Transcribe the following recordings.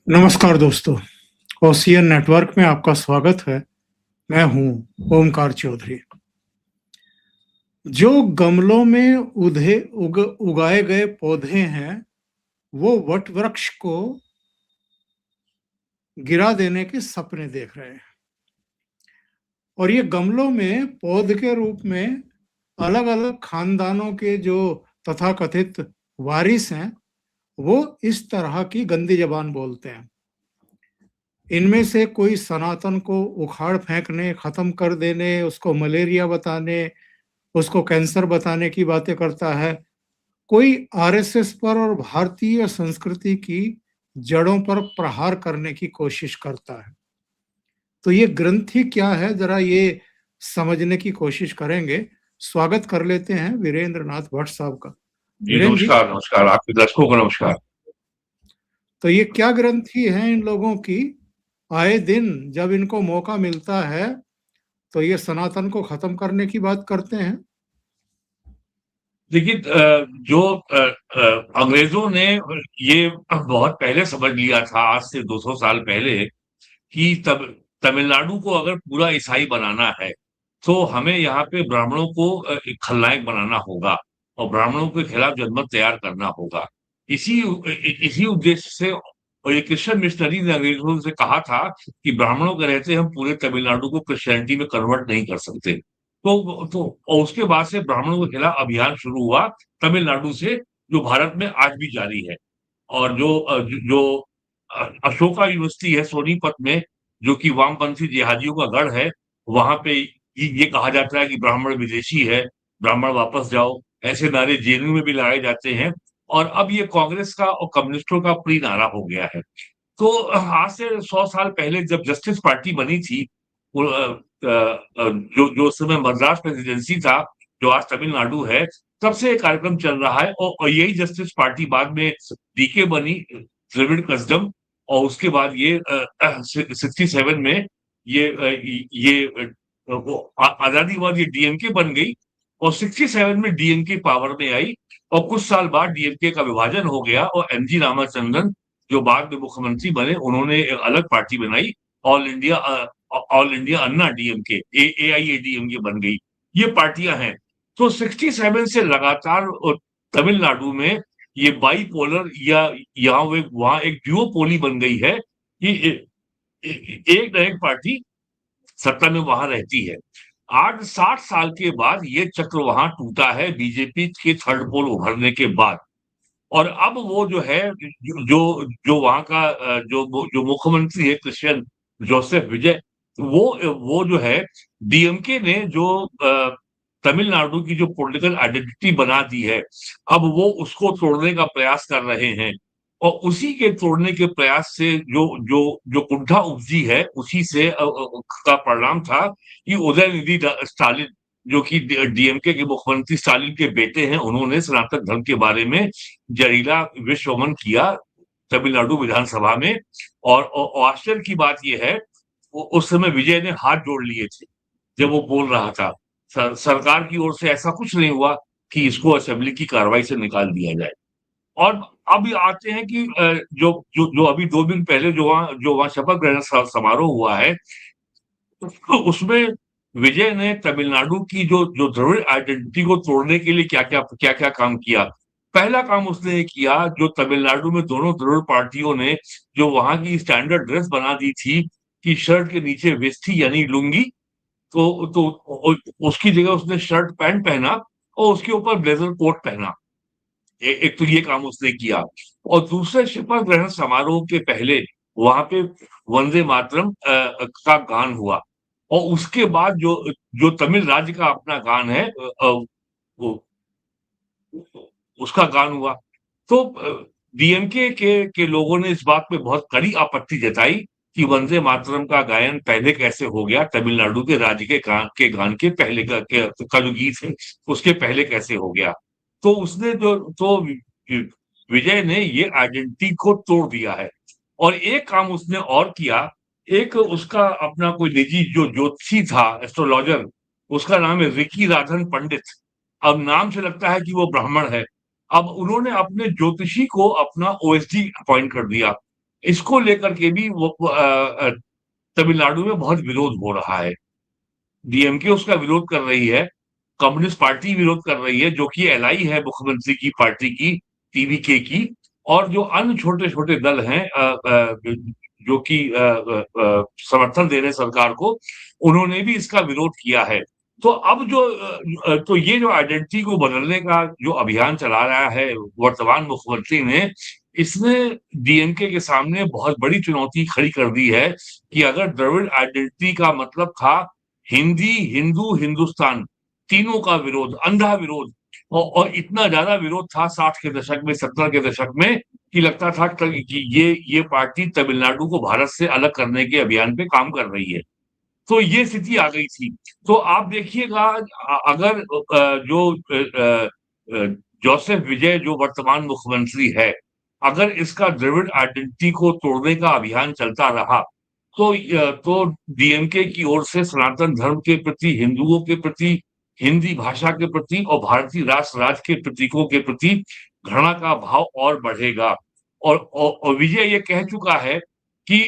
नमस्कार दोस्तों, ocean network में आपका स्वागत है। मैं हूं ओमकार चौधरी। जो गमलों में उगाए गए पौधे हैं, वो वट वृक्ष को गिरा देने के सपने देख रहे हैं। और ये गमलों में पौध के रूप में अलग-अलग खानदानों के जो तथाकथित वारिस हैं, वो इस तरह की गंदी ज़बान बोलते हैं। इनमें से कोई सनातन को उखाड़ फेंकने, खत्म कर देने, उसको मलेरिया बताने, उसको कैंसर बताने की बातें करता है। कोई आरएसएस पर और भारतीय संस्कृति की जड़ों पर प्रहार करने की कोशिश करता है। तो ये ग्रंथि क्या है, जरा ये समझने की कोशिश करेंगे। स्वागत कर लेते हैं वीरेंद्र नाथ भट्ट साहब का। जी, वीरेंद्र जी, नमस्कार, नमस्कार। आपके दर्शकों को नमस्कार। तो ये क्या ग्रंथि है इन लोगों की? आए दिन जब इनको मौका मिलता है तो ये सनातन को खत्म करने की बात करते हैं। देखिए जो अंग्रेजों ने ये बहुत पहले समझ लिया था, आज से 200 साल पहले, कि तमिलनाडु को अगर पूरा ईसाई बनाना है, तो हमें यहाँ पे ब्राह्मणों को एक खलनायक बनाना होगा और ब्राह्मणों के खिलाफ जनमत तैयार करना होगा। इसी उद्देश्य से और ये क्रिश्चियन मिशनरी ने अंग्रेजों से कहा था कि ब्राह्मणों के रहते हम पूरे तमिलनाडु को क्रिश्चियनिटी में कन्वर्ट नहीं कर सकते। तो और उसके बाद से ब्राह्मणों के खिलाफ अभियान शुरू हुआ तमिलनाडु से, जो भारत में आज भी जारी है। और अशोका यूनिवर्सिटी है सोनीपत में, जो कि वामपंथी जिहादियों का गढ़ है, वहां पे ये कहा जाता है कि ब्राह्मण विदेशी है, ब्राह्मण वापस जाओ, ऐसे नारे जेएनयू में भी लगाए जाते हैं। और अब ये कांग्रेस का और कम्युनिस्टों का प्री नारा हो गया है। तो आज से 100 साल पहले जब जस्टिस पार्टी बनी थी, जो उस समय मद्रास प्रेसिडेंसी था, जो आज तमिलनाडु है, तब से ये कार्यक्रम चल रहा है। और यही जस्टिस पार्टी बाद में डीके बनी, द्रविड़ कस्डम, और उसके बाद ये 67 में आजादी के बाद ये डीएमके बन गई। और 67 में डीएमके पावर में आई और कुछ साल बाद डीएमके का विभाजन हो गया और एमजी रामचंद्रन, जो बाद में मुख्यमंत्री बने, उन्होंने एक अलग पार्टी बनाई, ऑल इंडिया अन्ना डीएमके, एआईएडीएमके बन गई। ये पार्टियां हैं। तो 67 से लगातार तमिलनाडु में ये बाईपोलर या वहां एक ड्यूओपोली बन गई है कि एक न एक पार्टी सत्ता में वहां रहती है। आज 60 साल के बाद ये चक्र वहां टूटा है, बीजेपी के थर्ड पोल उभरने के बाद। और अब वो जो है, जो वहां का जो मुख्यमंत्री है क्रिश्चियन जोसेफ विजय, वो जो है, डीएमके ने जो तमिलनाडु की जो पॉलिटिकल आइडेंटिटी बना दी है, अब वो उसको तोड़ने का प्रयास कर रहे हैं। और उसी के तोड़ने के प्रयास से जो जो जो कुंठा उपजी है, उसी से का परिणाम था कि उदयनिधि स्टालिन, जो कि डीएमके के मुख्यमंत्री स्टालिन के बेटे हैं, उन्होंने सनातन धर्म के बारे में जहरीला विश्वमन किया तमिलनाडु विधानसभा में। और आश्चर्य की बात यह है, उस समय विजय ने हाथ जोड़ लिए थे जब वो बोल रहा था। सरकार की ओर से ऐसा कुछ नहीं हुआ कि इसको असेंबली की कार्रवाई से निकाल दिया जाए। और अब आते हैं कि जो जो जो अभी 2 दिन पहले जो वहां शपथ ग्रहण समारोह हुआ है, तो उसमें विजय ने तमिलनाडु की जो जो द्रविड़ आइडेंटिटी को तोड़ने के लिए क्या क्या काम किया। पहला काम उसने किया, जो तमिलनाडु में दोनों द्रविड़ पार्टियों ने जो वहां की स्टैंडर्ड ड्रेस बना दी थी कि शर्ट के नीचे वेस्टी यानी लुंगी, तो उसकी जगह उसने शर्ट पैंट पहना और उसके ऊपर ब्लेजर कोट पहना। एक तो ये काम उसने किया। और दूसरे शपथ ग्रहण समारोह के पहले वहां पे वंदे मातरम का गान हुआ। और उसके बाद जो जो तमिल राज्य का अपना गान है, वो उसका गान हुआ। तो डीएमके के लोगों ने इस बात पे बहुत कड़ी आपत्ति जताई कि वंदे मातरम का गायन पहले कैसे हो गया, तमिलनाडु के राज्य के गान के पहले का जो गीत है, उसके पहले कैसे हो गया। तो उसने विजय ने ये आइडेंटिटी को तोड़ दिया है। और एक काम उसने और किया, एक उसका अपना कोई निजी जो ज्योतिषी था, एस्ट्रोलॉजर, उसका नाम है रिकी राधन पंडित। अब नाम से लगता है कि वो ब्राह्मण है। अब उन्होंने अपने ज्योतिषी को अपना ओएसडी अपॉइंट कर दिया। इसको लेकर के भी तमिलनाडु में बहुत विरोध हो रहा है। डीएमके उसका विरोध कर रही है, कम्युनिस्ट पार्टी विरोध कर रही है, जो कि एलआई है मुख्यमंत्री की पार्टी की, टीवीके की, और जो अन्य छोटे-छोटे दल हैं जो कि समर्थन दे रहे हैं सरकार को, उन्होंने भी इसका विरोध किया है। तो अब तो ये जो आइडेंटिटी को बदलने का जो अभियान चला रहा है वर्तमान मुख्यमंत्री ने, इसने डीएमके के सामने बहुत बड़ी चुनौती खड़ी कर दी है कि अगर द्रविड़ आइडेंटिटी का मतलब था हिंदी, हिंदू, हिंदुस्तान, तीनों का विरोध, अंधा विरोध, और इतना ज्यादा विरोध था 60 के दशक में, 70 के दशक में, कि लगता था कि ये पार्टी तमिलनाडु को भारत से अलग करने के अभियान पे काम कर रही है। तो ये स्थिति आ गई थी। तो आप देखिएगा, अगर जो जोसेफ विजय जो वर्तमान मुख्यमंत्री है, अगर इसका द्रविड़ आइडेंटिटी को तोड़ने का अभियान चलता रहा, तो डीएमके की ओर से सनातन धर्म के प्रति, हिंदुओं के प्रति, हिंदी भाषा के प्रति और भारतीय राष्ट्र राज के प्रतीकों के प्रति घृणा का भाव और बढ़ेगा। और विजय ये कह चुका है कि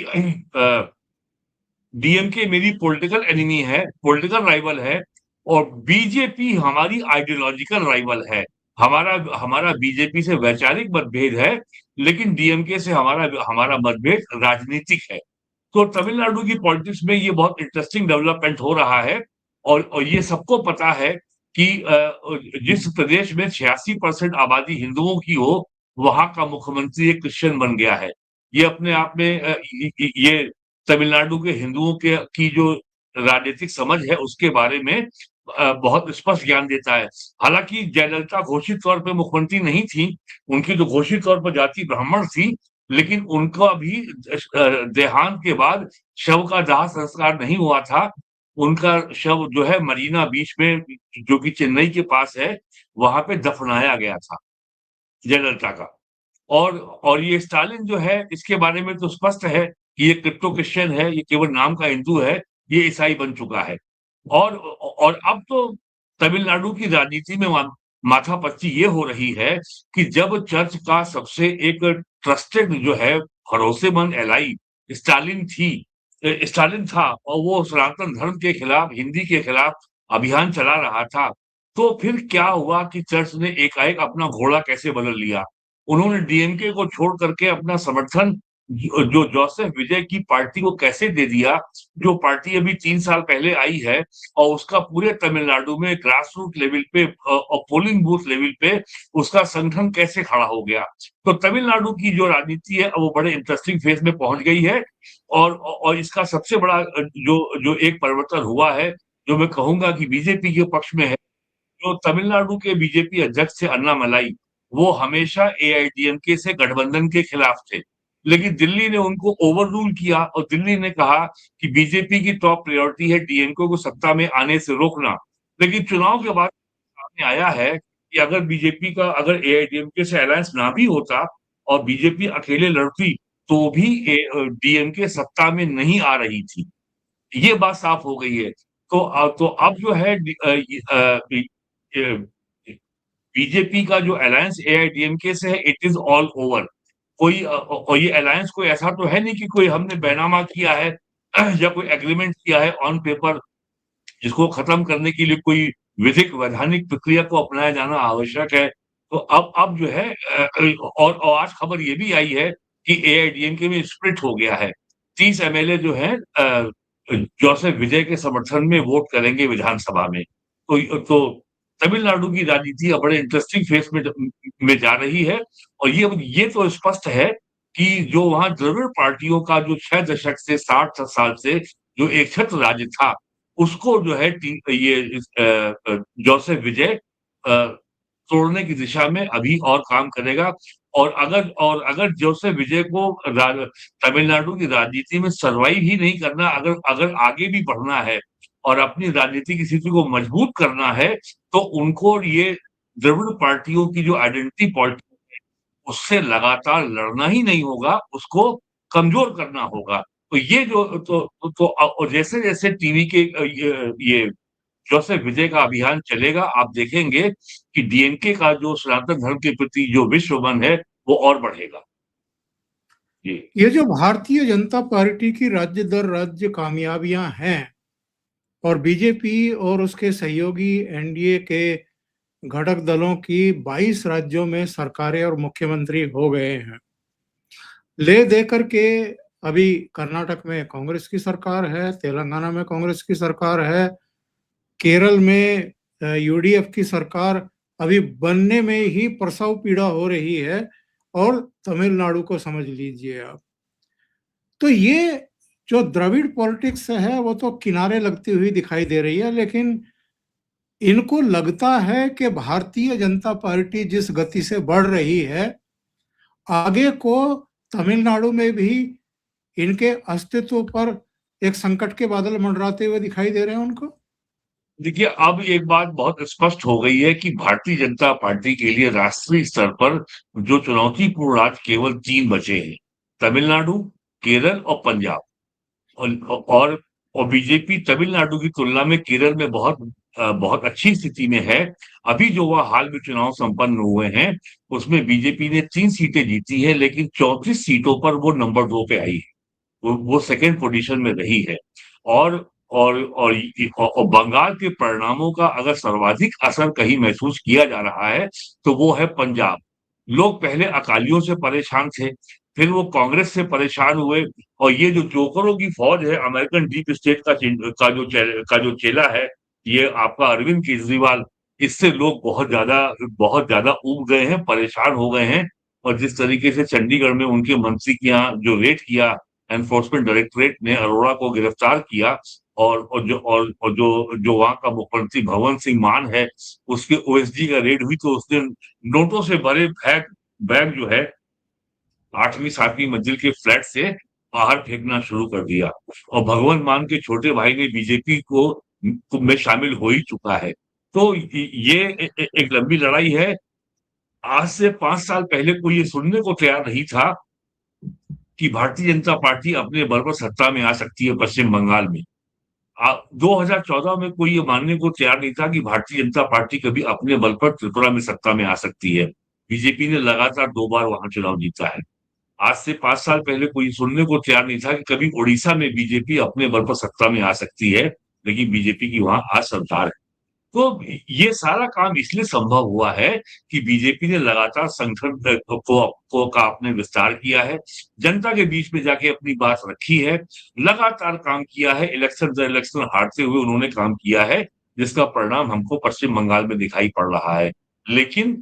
डीएमके मेरी पॉलिटिकल एनिमी है, पॉलिटिकल राइवल है, और बीजेपी हमारी आइडियोलॉजिकल राइवल है। हमारा बीजेपी से वैचारिक मतभेद है, लेकिन डीएमके से हमारा मतभेद राजनीतिक है। तो तमिलनाडु की पॉलिटिक्स में ये बहुत इंटरेस्टिंग डेवलपमेंट हो रहा है, और ये सबको पता है कि जिस प्रदेश में 86% आबादी हिंदुओं की हो, वहां का मुख्यमंत्री एक क्रिश्चियन बन गया है। ये अपने आप में ये तमिलनाडु के हिंदुओं की जो राजनीतिक समझ है उसके बारे में बहुत स्पष्ट ज्ञान देता है। हालांकि जयललिता घोषित तौर पे मुख्यमंत्री नहीं थी, उनकी तो घोषित तौर पर जाति ब्राह्मण थी, लेकिन उनका भी देहांत के बाद शव का दाह संस्कार नहीं हुआ था। उनका शव जो है मरीना बीच में, जो कि चेन्नई के पास है, वहां पे दफनाया गया था जयललिता का। और ये स्टालिन जो है, इसके बारे में तो स्पष्ट है कि ये क्रिप्टो क्रिश्चियन है, ये केवल नाम का हिंदू है, ये ईसाई बन चुका है। और अब तो तमिलनाडु की राजनीति में माथापच्ची ये हो रही है कि जब चर्च का सबसे एक ट्रस्टेड जो है, भरोसेमंद एलाई स्टालिन था, और वो सनातन धर्म के खिलाफ, हिंदी के खिलाफ अभियान चला रहा था, तो फिर क्या हुआ कि चर्च ने एकाएक अपना घोड़ा कैसे बदल लिया। उन्होंने डीएमके को छोड़ करके अपना समर्थन जो जोसेफ विजय की पार्टी को कैसे दे दिया, जो पार्टी अभी 3 साल पहले आई है, और उसका पूरे तमिलनाडु में ग्रास रूट लेवल पे और पोलिंग बूथ लेवल पे उसका संगठन कैसे खड़ा हो गया। तो तमिलनाडु की जो राजनीति है वो बड़े इंटरेस्टिंग फेज में पहुंच गई है, और इसका सबसे बड़ा जो एक परिवर्तन हुआ है, जो मैं कहूंगा कि बीजेपी के पक्ष में है, जो तमिलनाडु के बीजेपी अध्यक्ष थे अन्नामलाई, वो हमेशा एआईडीएमके से गठबंधन के खिलाफ थे, लेकिन दिल्ली ने उनको ओवर रूल किया, और दिल्ली ने कहा कि बीजेपी की टॉप प्रायोरिटी है डीएमके को सत्ता में आने से रोकना। लेकिन चुनाव के बाद सामने आया है कि अगर एआईडीएमके से अलायंस ना भी होता और बीजेपी अकेले लड़ती, तो भी डीएमके सत्ता में नहीं आ रही थी। ये बात साफ हो गई है। तो अब जो है बीजेपी का जो अलायंस एआईडीएमके से है, इट इज ऑल ओवर। और ये अलायंस कोई ऐसा तो है नहीं कि कोई हमने बैनामा किया है या कोई एग्रीमेंट किया है ऑन पेपर, जिसको खत्म करने के लिए कोई विधिक वैधानिक प्रक्रिया को अपनाया जाना आवश्यक है। तो अब जो है और आज खबर ये भी आई है कि एआईडीएमके में स्प्लिट हो गया है। 30 एमएलए जो है जोसेफ विजय के समर्थन में वोट करेंगे विधानसभा में। तो तमिलनाडु की राजनीति अब बड़े इंटरेस्टिंग फेज में जा रही है, और ये तो स्पष्ट है कि जो वहां द्रविड़ पार्टियों का जो 6 दशक से 60 साल से जो एक छत्र राज्य था, उसको जो है जोसेफ विजय तोड़ने की दिशा में अभी और काम करेगा। और अगर जोसेफ विजय को तमिलनाडु की राजनीति में सर्वाइव ही नहीं करना, अगर आगे भी बढ़ना है और अपनी राजनीतिक स्थिति को मजबूत करना है, तो उनको ये द्रविड़ पार्टियों की जो आइडेंटिटी पॉलिटिक्स है, उससे लगातार लड़ना ही नहीं होगा, उसको कमजोर करना होगा। तो ये जो और जैसे-जैसे टीवी के ये जोसेफ विजय का अभियान चलेगा, आप देखेंगे कि डीएमके का जो सनातन धर्म के प्रति जो विश्व मन है, वो और बढ़ेगा। ये जो भारतीय जनता पार्टी की राज्य दर राज्य कामयाबियां हैं और बीजेपी और उसके सहयोगी एनडीए के घटक दलों की 22 राज्यों में सरकारें और मुख्यमंत्री हो गए हैं, ले दे करके अभी कर्नाटक में कांग्रेस की सरकार है, तेलंगाना में कांग्रेस की सरकार है, केरल में यूडीएफ की सरकार अभी बनने में ही प्रसव पीड़ा हो रही है, और तमिलनाडु को समझ लीजिए आप। तो ये जो द्रविड़ पॉलिटिक्स है वो तो किनारे लगती हुई दिखाई दे रही है, लेकिन इनको लगता है कि भारतीय जनता पार्टी जिस गति से बढ़ रही है, आगे को तमिलनाडु में भी इनके अस्तित्व पर एक संकट के बादल मंडराते हुए दिखाई दे रहे हैं उनको। देखिए, अब एक बात बहुत स्पष्ट हो गई है कि भारतीय जनता पार्टी के लिए राष्ट्रीय स्तर पर जो चुनौतीपूर्ण राज्य केवल 3 बचे हैं, तमिलनाडु, केरल और पंजाब। और बीजेपी तमिलनाडु की तुलना में केरल में बहुत अच्छी स्थिति में है। अभी जो वह हाल में चुनाव संपन्न हुए हैं, उसमें बीजेपी ने 3 सीटें जीती है, लेकिन 34 सीटों पर वो नंबर 2 पे आई है। वो सेकंड पोजीशन में रही है। और और बंगाल के परिणामों का अगर सर्वाधिक असर कहीं महसूस किया जा रहा है, तो वो है पंजाब। लोग पहले अकालियों से परेशान थे, फिर वो कांग्रेस से परेशान हुए, और ये जो जोकरों की फौज है, अमेरिकन डीप स्टेट का जो चेला है, ये आपका अरविंद केजरीवाल, इससे लोग बहुत ज्यादा ऊब गए हैं, परेशान हो गए हैं। और जिस तरीके से चंडीगढ़ में उनके मंत्री के यहाँ जो रेड किया, एनफोर्समेंट डायरेक्टरेट ने अरोड़ा को गिरफ्तार किया, और जो वहां का मुख्यमंत्री भगवंत सिंह मान है, उसके ओएसडी का रेड हुई, तो उसने नोटों से भरे बैग बैग जो है 8वीं 7वीं मंजिल के फ्लैट से बाहर फेंकना शुरू कर दिया। और भगवंत मान के छोटे भाई ने बीजेपी को में शामिल हो ही चुका है। तो ये एक लंबी लड़ाई है। आज से 5 साल पहले कोई ये सुनने को तैयार नहीं था कि भारतीय जनता पार्टी अपने बल पर सत्ता में आ सकती है पश्चिम बंगाल में। 2014 में कोई ये मानने को तैयार नहीं था कि भारतीय जनता पार्टी कभी अपने बल पर त्रिपुरा में सत्ता में आ सकती है। बीजेपी ने लगातार 2 बार वहां चुनाव जीता है। आज से 5 साल पहले कोई सुनने को तैयार नहीं था कि कभी उड़ीसा में बीजेपी अपने बल पर सत्ता में आ सकती है, लेकिन बीजेपी की वहां आज सरकार है। तो ये सारा काम इसलिए संभव हुआ है कि बीजेपी ने लगातार संगठन को का आपने विस्तार किया है, जनता के बीच में जाके अपनी बात रखी है, लगातार काम किया है, इलेक्शन दर इलेक्शन हारते हुए उन्होंने काम किया है, जिसका परिणाम हमको पश्चिम बंगाल में दिखाई पड़ रहा है। लेकिन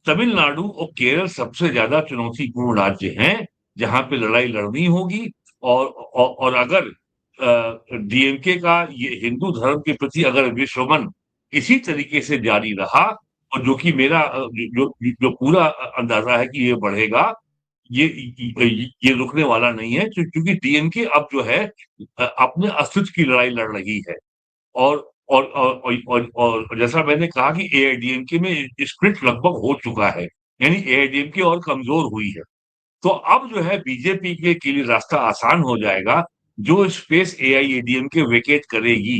तमिलनाडु और केरल सबसे ज्यादा चुनौतीपूर्ण राज्य हैं, जहां पे लड़ाई लड़नी होगी। और अगर डीएमके का ये हिंदू धर्म के प्रति अगर विश्वमन इसी तरीके से जारी रहा, और जो कि मेरा जो पूरा अंदाजा है कि ये बढ़ेगा, ये रुकने वाला नहीं है, क्योंकि डीएमके अब जो है अपने अस्तित्व की लड़ाई लड़ रही है। और और जैसा मैंने कहा कि एआईडीएमके में स्प्लिट लगभग हो चुका है, यानी एआईडीएमके और कमजोर हुई है। तो अब जो है बीजेपी के लिए रास्ता आसान हो जाएगा। जो स्पेस एआईएडीएमके वेकेट करेगी,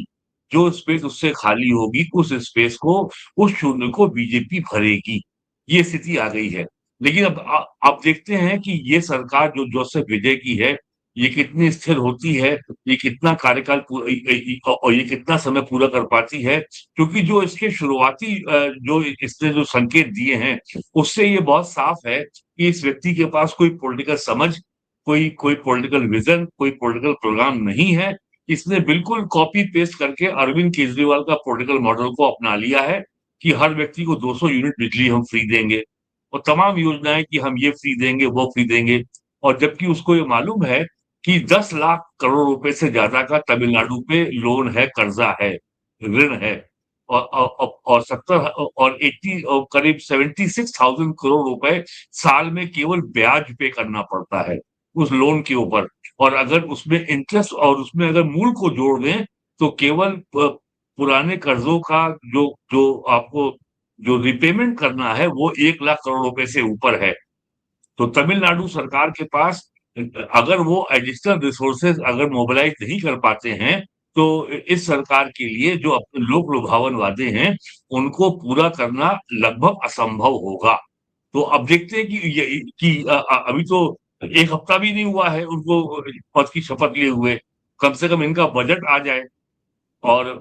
जो स्पेस उससे खाली होगी, उस स्पेस को, उस शून्य को बीजेपी भरेगी। ये स्थिति आ गई है। लेकिन अब देखते हैं कि ये सरकार जो जोसेफ विजय की है, ये कितनी स्थिर होती है, ये कितना कार्यकाल और ये कितना समय पूरा कर पाती है। क्योंकि जो इसके शुरुआती जो इसने जो संकेत दिए हैं, उससे ये बहुत साफ है कि इस व्यक्ति के पास कोई पॉलिटिकल समझ, कोई पॉलिटिकल विजन, कोई पॉलिटिकल प्रोग्राम नहीं है। इसने बिल्कुल कॉपी पेस्ट करके अरविंद केजरीवाल का पॉलिटिकल मॉडल को अपना लिया है कि हर व्यक्ति को 200 यूनिट बिजली हम फ्री देंगे, और तमाम योजनाएं कि हम ये फ्री देंगे, वो फ्री देंगे। और जबकि उसको ये मालूम है कि 10 लाख करोड़ रुपए से ज्यादा का तमिलनाडु पे लोन है, कर्जा है, ऋण है। और 70 और 80 और करीब 76,000 करोड़ रुपए साल में केवल ब्याज पे करना पड़ता है उस लोन के ऊपर। और अगर उसमें इंटरेस्ट और उसमें अगर मूल को जोड़ दें, तो केवल पुराने कर्जों का जो जो आपको जो रिपेमेंट करना है, वो 1 लाख करोड़ रुपए से ऊपर है। तो तमिलनाडु सरकार के पास अगर वो एडिशनल रिसोर्सेज अगर मोबिलाइज नहीं कर पाते हैं, तो इस सरकार के लिए जो अपने लोक लुभावन वादे हैं, उनको पूरा करना लगभग असंभव होगा। तो अब देखते हैं कि अभी तो एक हफ्ता भी नहीं हुआ है उनको पद की शपथ लिए हुए। कम से कम इनका बजट आ जाए और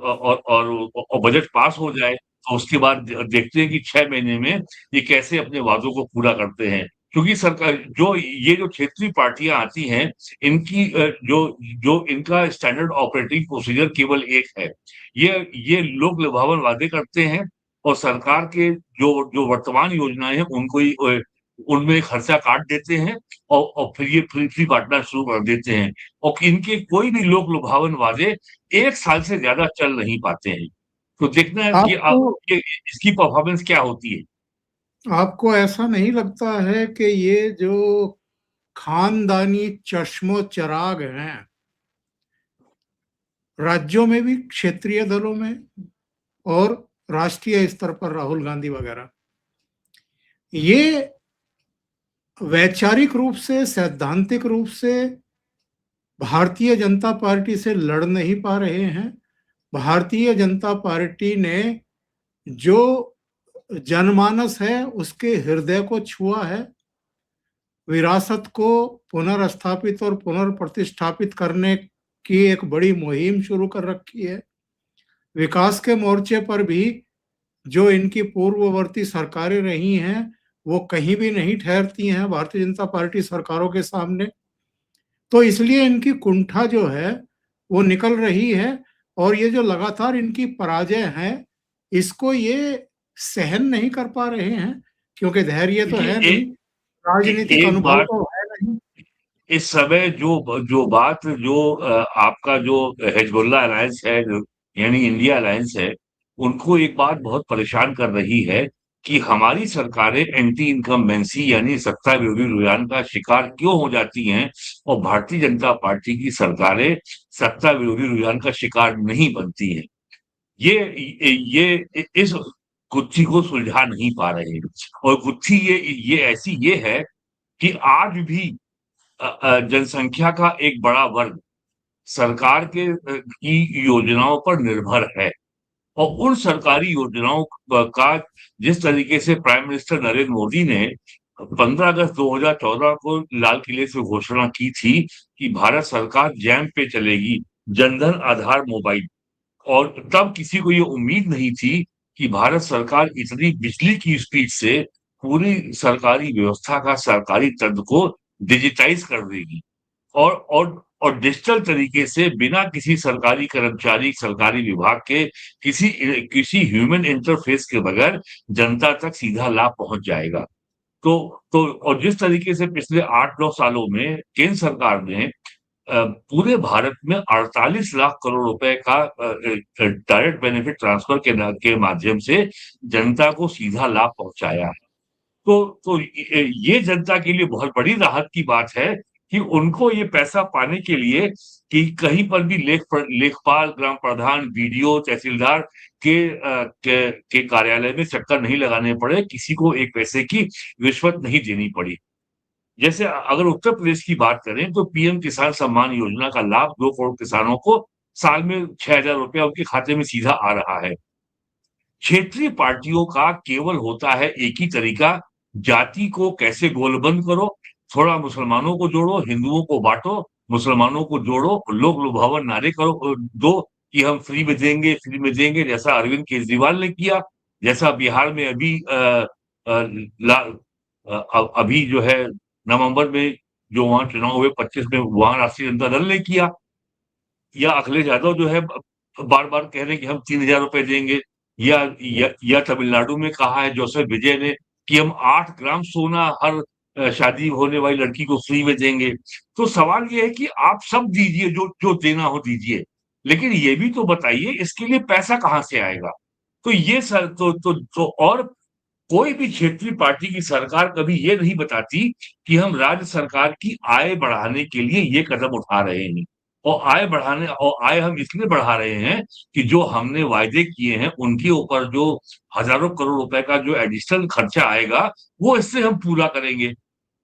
बजट पास हो जाए, तो उसके बाद देखते हैं कि 6 महीने में ये कैसे अपने वादों को पूरा करते हैं। क्योंकि सरकार जो ये जो क्षेत्रीय पार्टियां आती हैं, इनकी जो जो इनका स्टैंडर्ड ऑपरेटिंग प्रोसीजर केवल एक है। ये लोक लुभावन वादे करते हैं और सरकार के जो जो वर्तमान योजनाएं हैं उनको ही उनमें खर्चा काट देते हैं और फिर ये फ्री बांटना शुरू कर देते हैं। और इनके कोई भी लोक लुभावन वादे 1 साल से ज़्यादा चल नहीं पाते हैं। तो देखना है कि आपको ये इसकी परफ़ॉर्मेंस क्या होती है। आपको ऐसा नहीं लगता है कि ये जो खानदानी चश्मो चराग हैं, राज्यों में भी, क्षेत्रीय दलों में और राष्ट्रीय स्तर पर राहुल गांधी वगैरह, ये वैचारिक रूप से, सैद्धांतिक रूप से भारतीय जनता पार्टी से लड़ नहीं पा रहे हैं। भारतीय जनता पार्टी ने जो जनमानस है उसके हृदय को छुआ है, विरासत को पुनर्स्थापित और पुनर्प्रतिष्ठापित करने की एक बड़ी मुहिम शुरू कर रखी है। विकास के मोर्चे पर भी जो इनकी पूर्ववर्ती सरकारें रही हैं, वो कहीं भी नहीं ठहरती हैं भारतीय जनता पार्टी सरकारों के सामने। तो इसलिए इनकी कुंठा जो है वो निकल रही है और ये जो लगातार इनकी पराजय है, इसको ये सहन नहीं कर पा रहे हैं, क्योंकि धैर्य तो देखिए है नहीं, राजनीतिक एक अनुभव बात तो है नहीं। इस समय जो बात जो आपका जो हिजबुल्लाह अलायंस है, जो यानी इंडिया अलायंस है, उनको एक बात बहुत परेशान कर रही है कि हमारी सरकारें एंटी इनकम्बेंसी यानी सत्ता विरोधी रुझान का शिकार क्यों हो जाती हैं और भारतीय जनता पार्टी की सरकारें सत्ता विरोधी रुझान का शिकार नहीं बनती हैं। ये इस गुत्थी को सुलझा नहीं पा रहे हैं। और गुत्थी ये ऐसी ये है कि आज भी जनसंख्या का एक बड़ा वर्ग सरकार की योजनाओं पर निर्भर है और उन सरकारी योजनाओं का जिस तरीके से प्राइम मिनिस्टर नरेंद्र मोदी ने 15 अगस्त 2014 को लाल किले से घोषणा की थी कि भारत सरकार जैम पे चलेगी, जनधन आधार मोबाइल। और तब किसी को ये उम्मीद नहीं थी कि भारत सरकार इतनी बिजली की स्पीड से पूरी सरकारी व्यवस्था का सरकारी तंत्र को डिजिटाइज कर देगी और डिजिटल तरीके से बिना किसी सरकारी कर्मचारी, सरकारी विभाग के किसी ह्यूमन इंटरफेस के बगैर जनता तक सीधा लाभ पहुंच जाएगा। तो और जिस तरीके से पिछले 8-9 सालों में केंद्र सरकार ने पूरे भारत में 48 लाख करोड़ रुपए का डायरेक्ट बेनिफिट ट्रांसफर के माध्यम से जनता को सीधा लाभ पहुंचाया है। तो ये जनता के लिए बहुत बड़ी राहत की बात है कि उनको ये पैसा पाने के लिए कि कहीं पर भी लेखपाल, ग्राम प्रधान, बीडीओ, तहसीलदार के कार्यालय में चक्कर नहीं लगाने पड़े, किसी को एक पैसे की रिश्वत नहीं देनी पड़ी। जैसे अगर उत्तर प्रदेश की बात करें तो पीएम किसान सम्मान योजना का लाभ 2 करोड़ किसानों को साल में 6,000 रुपया उनके खाते में सीधा आ रहा है। क्षेत्रीय पार्टियों का केवल होता है एक ही तरीका, जाति को कैसे गोलबंद करो, थोड़ा मुसलमानों को जोड़ो, हिंदुओं को बाँटो, मुसलमानों को जोड़ो, लोक लुभावन नारे करो दो कि हम फ्री में देंगे, जैसा अरविंद केजरीवाल ने किया, जैसा बिहार में अभी अ, ला अभी जो है नवंबर में जो वहाँ चुनाव हुए 25 में वहाँ राष्ट्रीय जनता दल ने किया। या अखिलेश यादव जो है बार-बार कह रहे हैं कि हम 3,000 रुपए देंगे या तमिलनाडु में कहा है जोसेफ विजय ने कि हम 8 ग्राम सोना हर शादी होने वाली लड़की को फ्री में देंगे। तो सवाल ये है कि आप सब दीजिए जो देना हो दीजिए, लेकिन ये भी तो बताइए इसके लिए पैसा कहाँ से आएगा? तो ये सर तो और कोई भी क्षेत्रीय पार्टी की सरकार कभी ये नहीं बताती कि हम राज्य सरकार की आय बढ़ाने के लिए ये कदम उठा रहे हैं। और आय हम इसलिए बढ़ा रहे हैं कि जो हमने वायदे किए हैं उनके ऊपर जो हज़ारों करोड़ रुपए का जो एडिशनल खर्चा आएगा, वो इससे हम पूरा करेंगे।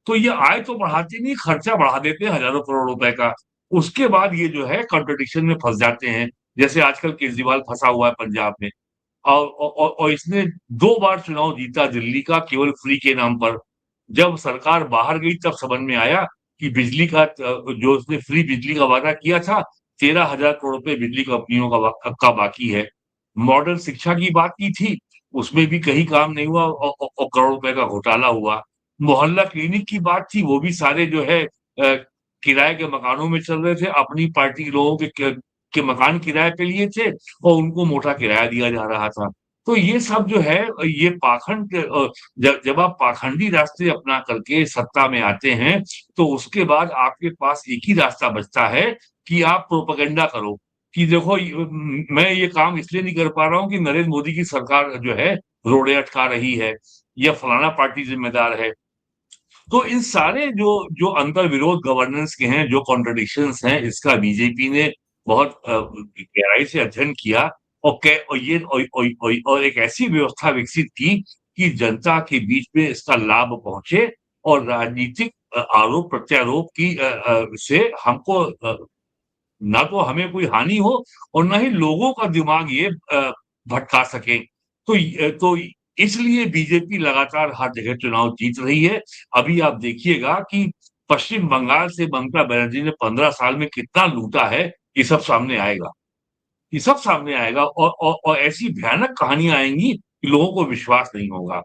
तो ये आय तो बढ़ाते नहीं, खर्चा बढ़ा देते हैं हज़ारों करोड़ रुपए का। उसके बाद ये जो है कॉन्ट्रडिक्शन में फँस जाते हैं। जैसे आजकल केजरीवाल फँसा हुआ है पंजाब में। और इसने 2 बार चुनाव जीता दिल्ली का केवल फ्री के नाम पर। जब सरकार बाहर गई तब समझ में आया कि बिजली का जो उसने फ्री बिजली का वादा किया था, 13,000 करोड़ रुपए बिजली कंपनियों का बाकी है। मॉडल शिक्षा की बात की थी, उसमें भी कहीं काम नहीं हुआ और करोड़ रुपए का घोटाला हुआ। मोहल्ला क्लिनिक की बात थी, वो भी सारे जो है किराए के मकानों में चल रहे थे, अपनी पार्टी के लोगों के मकान किराए पे लिए थे और उनको मोटा किराया दिया जा रहा था। तो ये सब जो है, ये पाखंड जब आप पाखंडी रास्ते अपना करके सत्ता में आते हैं, तो उसके बाद आपके पास एक ही रास्ता बचता है कि आप प्रोपेगेंडा करो कि देखो मैं ये काम इसलिए नहीं कर पा रहा हूँ कि नरेंद्र मोदी की सरकार जो है रोड़े अटका रही है या फलाना पार्टी जिम्मेदार है। तो इन सारे जो जो अंतर विरोध गवर्नेंस के हैं, जो कॉन्ट्रडिक्शंस हैं, इसका बीजेपी ने बहुत गहराई से अध्ययन किया और एक ऐसी व्यवस्था विकसित की कि जनता के बीच में इसका लाभ पहुंचे और राजनीतिक आरोप प्रत्यारोप की से हमको ना तो हमें कोई हानि हो और ना ही लोगों का दिमाग ये भटका सके। तो इसलिए बीजेपी लगातार हर जगह चुनाव जीत रही है। अभी आप देखिएगा कि पश्चिम बंगाल से ममता बनर्जी ने 15 साल में कितना लूटा है, ये सब सामने आएगा। ये सब सामने आएगा और ऐसी भयानक कहानियां आएंगी कि लोगों को विश्वास नहीं होगा।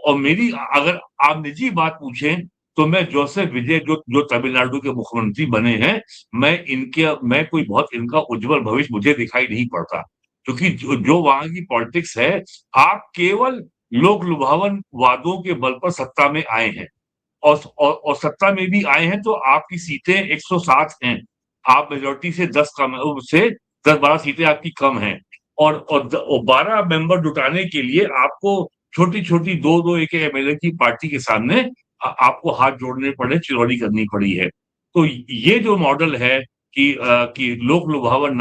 और मेरी अगर आप निजी बात पूछें, तो मैं जोसेफ विजय जो जो तमिलनाडु के मुख्यमंत्री बने हैं, मैं कोई बहुत इनका उज्जवल भविष्य मुझे दिखाई नहीं पड़ता, क्योंकि जो वहां की पॉलिटिक्स है, आप केवल लोक लुभावन वादों के बल पर सत्ता में आए हैं और सत्ता में भी आए हैं तो आपकी सीटें 107 हैं। आप मेजोरिटी से 10-12 सीटें आपकी कम हैं और 12 मेंबर जुटाने के लिए आपको छोटी-छोटी 2-2 एक-एक एमएलए की पार्टी के सामने आपको हाथ जोड़ने पड़े, चिरौरी करनी पड़ी है। तो ये जो मॉडल है कि लोक लुभावन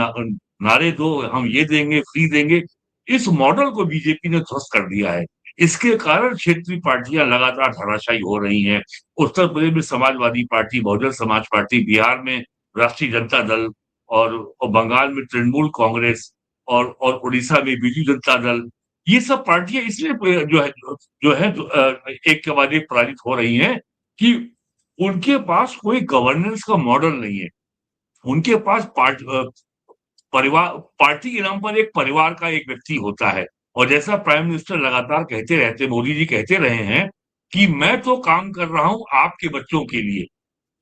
नारे दो, हम ये देंगे, फ्री देंगे, इस मॉडल को बीजेपी ने ध्वस्त कर दिया है। इसके कारण क्षेत्रीय पार्टियां लगातार धराशायी हो रही हैं। उत्तर प्रदेश में समाजवादी पार्टी, बहुजन समाज पार्टी, बिहार में राष्ट्रीय जनता दल और बंगाल में तृणमूल कांग्रेस और उड़ीसा में बीजू जनता दल, ये सब पार्टियां इसलिए एक के बाद एक पराजित हो रही हैं कि उनके पास कोई गवर्नेंस का मॉडल नहीं है। उनके पास पार्टी के नाम पर एक परिवार का एक व्यक्ति होता है और जैसा प्राइम मिनिस्टर लगातार कहते रहते, मोदी जी कहते रहे हैं कि मैं तो काम कर रहा हूं आपके बच्चों के लिए,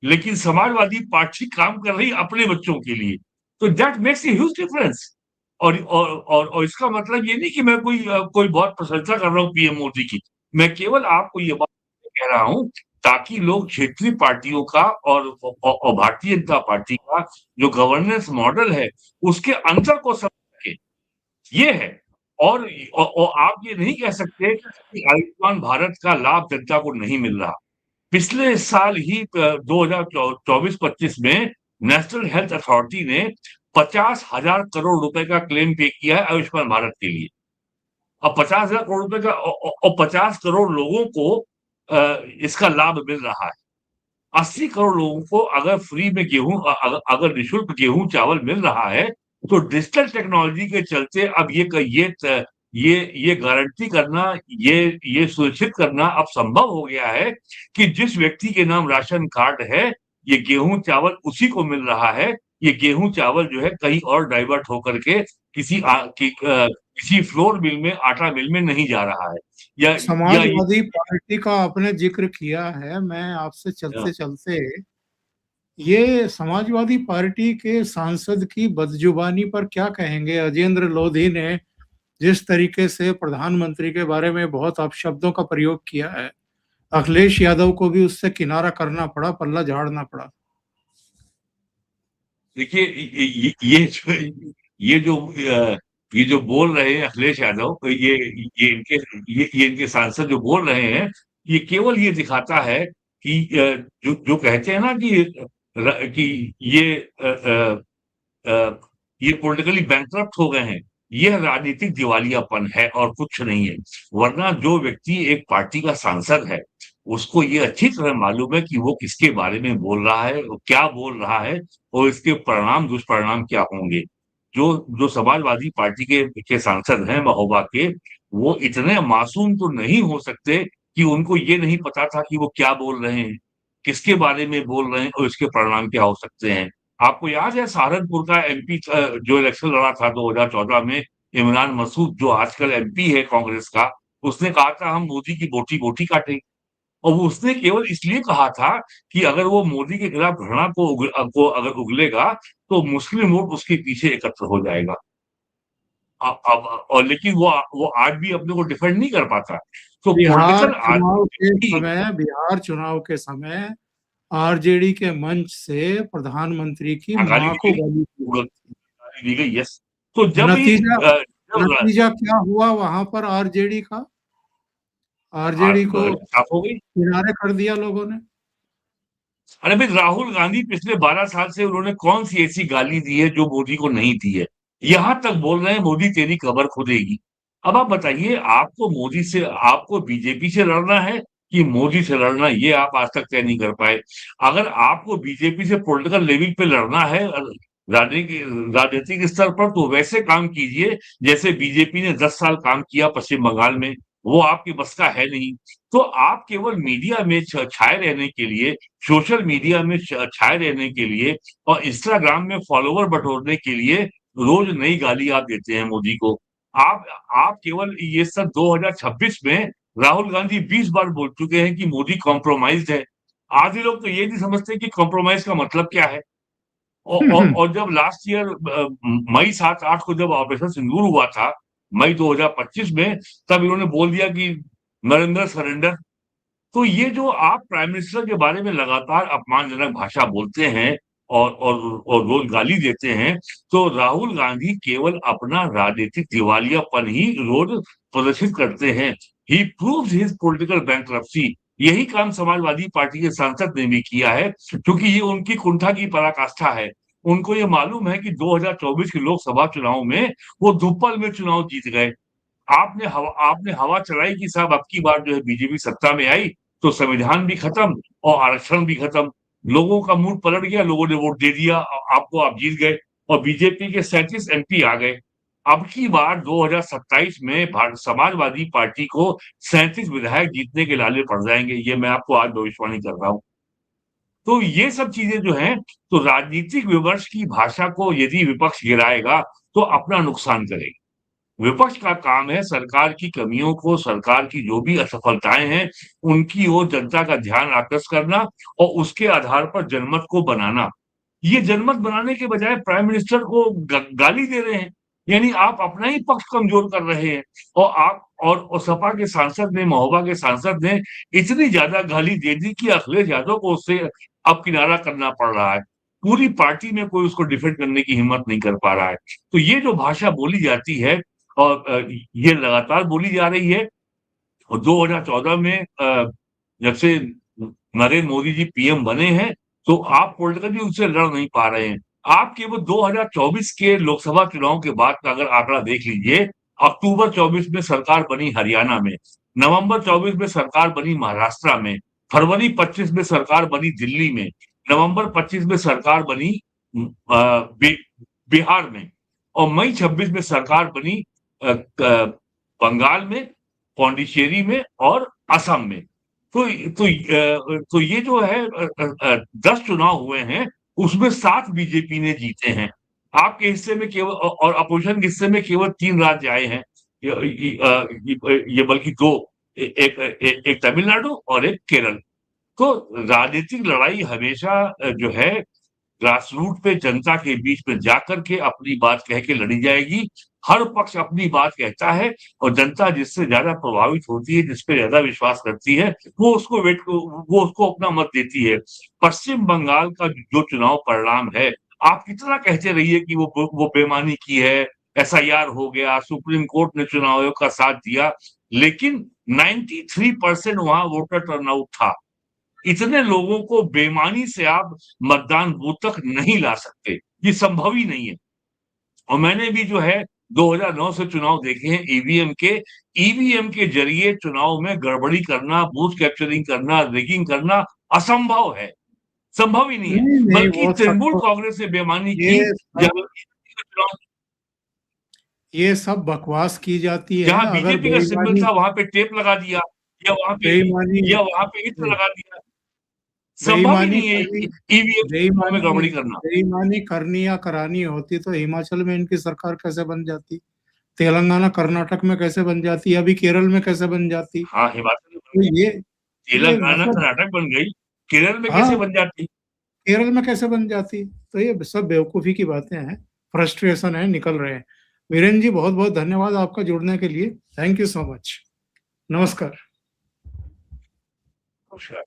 लेकिन समाजवादी पार्टी काम कर रही अपने बच्चों के लिए। तो that makes a huge difference. और इसका मतलब ये नहीं कि मैं कोई बहुत प्रशंसा कर रहा हूँ पीएम मोदी की। मैं केवल आपको ये बात कह रहा हूँ ताकि लोग क्षेत्रीय पार्टियों का और भारतीय जनता पार्टी का जो गवर्नेंस मॉडल है, उसके अंतर को समझ सके। ये है। और आप ये नहीं कह सकते कि आयुष्मान भारत का लाभ जनता को नहीं मिल रहा। पिछले साल ही 2024-25 में नेशनल हेल्थ अथॉरिटी ने 50,000 करोड़ रुपए का क्लेम पे किया है आयुष्मान भारत के लिए। अब 50,000 करोड़ रुपए का और 50 करोड़ लोगों को इसका लाभ मिल रहा है। 80 करोड़ लोगों को अगर फ्री में गेहूं अगर निःशुल्क गेहूं चावल मिल रहा है, तो डिजिटल टेक्नोलॉजी के चलते अब ये गारंटी करना, ये सुनिश्चित करना अब संभव हो गया है कि जिस व्यक्ति के नाम राशन कार्ड है, ये गेहूं चावल उसी को मिल रहा है। ये गेहूं चावल जो है कहीं और डाइवर्ट होकर के किसी फ्लोर मिल में, आटा मिल में नहीं जा रहा है। या समाजवादी पार्टी का आपने जिक्र किया है, मैं आपसे चलते चलते ये समाजवादी पार्टी के सांसद की बदजुबानी पर क्या कहेंगे? अजेंद्र लोधी ने जिस तरीके से प्रधानमंत्री के बारे में बहुत अपशब्दों का प्रयोग किया है, अखिलेश यादव को भी उससे किनारा करना पड़ा, पल्ला झाड़ना पड़ा। देखिए, ये जो बोल रहे हैं अखिलेश यादव, ये इनके सांसद जो बोल रहे हैं, ये केवल ये दिखाता है कि जो कहते हैं ना कि ये पॉलिटिकली बैंकरप्ट हो गए हैं, यह राजनीतिक दिवालियापन है और कुछ नहीं है। वरना जो व्यक्ति एक पार्टी का सांसद है, उसको ये अच्छी तरह मालूम है कि वो किसके बारे में बोल रहा है, वो क्या बोल रहा है और इसके परिणाम दुष्परिणाम क्या होंगे। जो जो समाजवादी पार्टी के सांसद हैं महोबा के, वो इतने मासूम तो नहीं हो सकते कि उनको ये नहीं पता था कि वो क्या बोल रहे हैं। किसके बारे में बोल रहे हैं और इसके परिणाम क्या हो सकते हैं। आपको याद है सहारनपुर का एमपी जो इलेक्शन लड़ा था 2014 में, इमरान मसूद जो आजकल एमपी है कांग्रेस का, उसने कहा था हम मोदी की बोटी बोटी काटेंगे। और वो उसने केवल इसलिए कहा था कि अगर वो मोदी के खिलाफ घृणा को अगर उगलेगा तो मुस्लिम वोट उसके पीछे एकत्र हो जाएगा। अब और लेकिन वो आज भी अपने को डिफेंड नहीं कर पाता। तो बिहार पॉलिटिकल चुनाव के आर्मी समय बिहार चुनाव के समय आरजेडी के मंच से प्रधानमंत्री की गाली मां दी को गई, गाली दी गई। गाली दी गई, यस। तो जब ये नतीजा जब नतीजा क्या हुआ वहां पर आरजेडी का? आरजेडी को साफ हो गई। किनारे कर दिया लोगों ने। अरे भाई राहुल गांधी पिछले 12 साल से उन्होंने कौन सी ऐसी गाली दी है जो मोदी को नहीं दी है। यहां तक बोल रहे हैं मोदी तेरी कब्र खुदेगी। अब आप बताइए, आपको बीजेपी से लड़ना है कि मोदी से लड़ना, ये आप आज तक तय नहीं कर पाए। अगर आपको बीजेपी से पॉलिटिकल लेवल पे लड़ना है राजनीतिक स्तर पर, तो वैसे काम कीजिए जैसे बीजेपी ने 10 साल काम किया पश्चिम बंगाल में। वो आपकी बस का है नहीं। तो आप केवल मीडिया में छाए रहने के लिए, सोशल मीडिया में छाए रहने के लिए और इंस्टाग्राम में फॉलोवर बटोरने के लिए रोज नई गाली आप देते हैं मोदी को। आप आप केवल ये सब 2026 में राहुल गांधी 20 बार बोल चुके हैं कि मोदी कॉम्प्रोमाइज्ड है। आधे लोग तो ये नहीं समझते कि कॉम्प्रोमाइज का मतलब क्या है। और जब लास्ट ईयर मई 7-8 को जब ऑपरेशन सिंदूर हुआ था, मई 2025 में, तब इन्होंने बोल दिया कि नरेंद्र सरेंडर। तो ये जो आप प्राइम मिनिस्टर के बारे में लगातार अपमानजनक भाषा बोलते हैं और रोज गाली देते हैं, तो राहुल गांधी केवल अपना राजनीतिक दिवालियापन ही रोज प्रदर्शित करते हैं। ही प्रूव्स हिज पॉलिटिकल बैंक्रप्सी। यही काम समाजवादी पार्टी के सांसद ने भी किया है, क्योंकि ये उनकी कुंठा की पराकाष्ठा है। उनको ये मालूम है कि 2024 के लोकसभा चुनाव में वो धुप्पल में चुनाव जीत गए। आपने हवा चलाई कि साहब अब की बार जो है बीजेपी सत्ता में आई तो संविधान भी खत्म और आरक्षण भी खत्म। लोगों का मूड पलट गया, लोगों ने वोट दे दिया, आपको आप जीत गए और बीजेपी के 37 एमपी आ गए। अब की बार 2027 में समाजवादी पार्टी को 37 विधायक जीतने के लाले पड़ जाएंगे, ये मैं आपको आज भविष्यवाणी कर रहा हूं। तो ये सब चीजें जो हैं, तो राजनीतिक विमर्श की भाषा को यदि विपक्ष गिराएगा तो अपना नुकसान करेगी। विपक्ष का काम है सरकार की कमियों को, सरकार की जो भी असफलताएं हैं, उनकी ओर जनता का ध्यान आकृष्ट करना और उसके आधार पर जनमत को बनाना। ये जनमत बनाने के बजाय प्राइम मिनिस्टर को गाली दे रहे हैं। यानी आप अपना ही पक्ष कमजोर कर रहे हैं। और सपा के सांसद ने, महोबा के सांसद ने इतनी ज्यादा गाली दे दी कि अखिलेश यादव को उससे अब किनारा करना पड़ रहा है। पूरी पार्टी में कोई उसको डिफेंड करने की हिम्मत नहीं कर पा रहा है। तो ये जो भाषा बोली जाती है और ये लगातार बोली जा रही है। और 2014 में जब से नरेंद्र मोदी जी पीएम बने हैं, तो आप पॉलिटिकली उनसे लड़ नहीं पा रहे हैं। आप केवल 2024 के लोकसभा चुनाव के बाद का अगर आंकड़ा देख लीजिए, अक्टूबर 24 में सरकार बनी हरियाणा में, नवंबर 24 में सरकार बनी महाराष्ट्र में, फरवरी 25 में सरकार बनी दिल्ली में, नवंबर 25 में सरकार बनी बिहार में और मई 26 में सरकार बनी बंगाल में, पौंडीचेरी में और असम में। तो ये जो है 10 चुनाव हुए हैं, उसमें 7 बीजेपी ने जीते हैं। आपके हिस्से में केवल और अपोजिशन के हिस्से में केवल 3 राज्य आए हैं। ये बल्कि 2, एक तमिलनाडु और एक केरल। तो राजनीतिक लड़ाई हमेशा जो है ग्रास रूट पे जनता के बीच में जाकर के अपनी बात कह के लड़ी जाएगी। हर पक्ष अपनी बात कहता है और जनता जिससे ज्यादा प्रभावित होती है, जिस पे ज्यादा विश्वास करती है, वो उसको अपना मत देती है। पश्चिम बंगाल का जो चुनाव परिणाम है, आप कितना कहते रहिए कि वो बेईमानी की है, एसआईआर हो गया, सुप्रीम कोर्ट ने चुनाव आयोग का साथ दिया, लेकिन 93% वहां वोटर टर्नआउट था। इतने लोगों को बेईमानी से आप मतदान बूथ तक नहीं ला सकते, ये संभव ही नहीं है। और मैंने भी जो है 2009 से चुनाव देखे हैं ईवीएम के जरिए चुनाव में गड़बड़ी करना, बूथ कैप्चरिंग करना, रिगिंग करना असंभव है, संभव ही नहीं है। नहीं नहीं, बल्कि वो सब तृणमूल तो कांग्रेस ने बेईमानी की ये सब जब चुनाव, ये सब बकवास की जाती है। जहां अगर बीजेपी का सिंबल बेईमानी था वहां पे टेप लगा दिया, या वहां पे बेईमानी या वहां पे इत्र लगा दिया। संभव ही बेईमानी नहीं है करनी ईवीएम में गड़बड़ी बेईमानी करना। बेईमानी करनी या करानी होती तो हिमाचल में इनकी सरकार कैसे बन जाती, तेलंगाना कर्नाटक में कैसे बन जाती, अभी केरल में कैसे बन जाती। हाँ, हिमाचल में तो बन गई, ये तेलंगाना मतलब कर्नाटक बन गई, केरल में कैसे हाँ, बन जाती? केरल में कैसे बन जाती। तो ये सब बेवकूफी की बातें हैं, फ्रस्ट्रेशन है, निकल रहे हैं। वीरेन जी, बहुत बहुत धन्यवाद आपका जुड़ने के लिए। Thank you so much. नमस्कार। नमस्कार।